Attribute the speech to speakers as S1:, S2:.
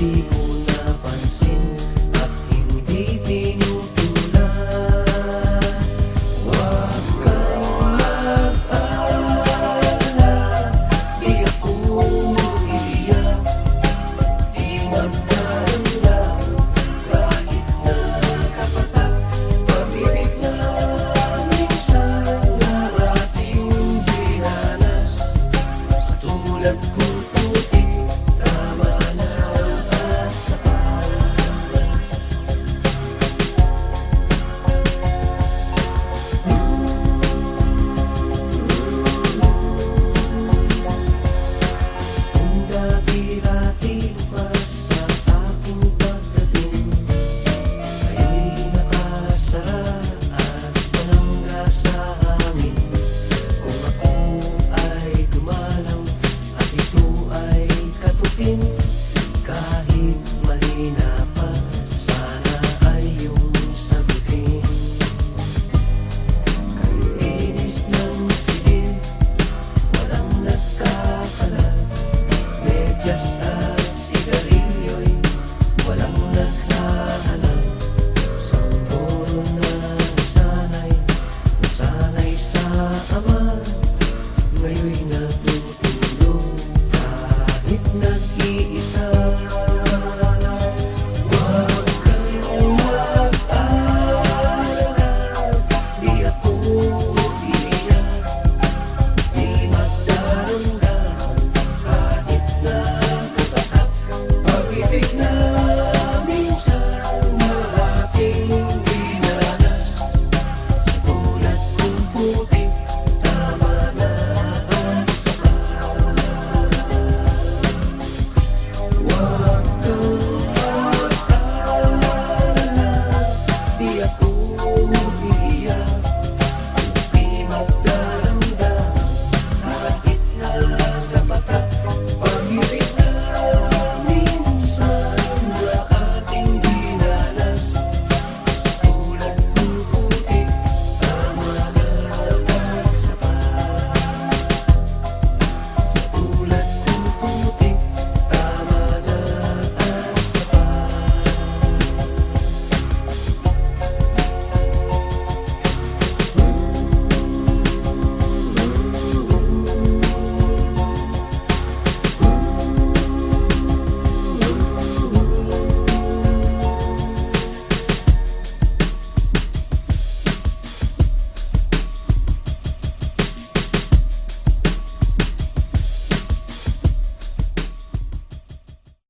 S1: di mo napansin at hindi tinutulan. Huwag kang mag-alala, di ako iiyak, di magdadamdam kahit nakapatak. Pag-ibig na minsan na ating dinanas, sa tulad kong puti, tama na at sapat. Kung dati-dati pa sa aking pagdating, kayo'y nakasara at panangga sa hangin. Kung ako ay dumalaw at ito ay katukin, kahit mahina pa, sana ay iyong sagutin. Kalinis ng silid, walang nagkakalat, medyas at sigarilyo'y walang naghahanap. Sanggol na nasanay sa ama, ngayon'y natutulog kahit nag-iisa. Huwag kang mag-alala, di ako iiyak, di magdarumdam kahit nakapatak. Pag-ibig na minsan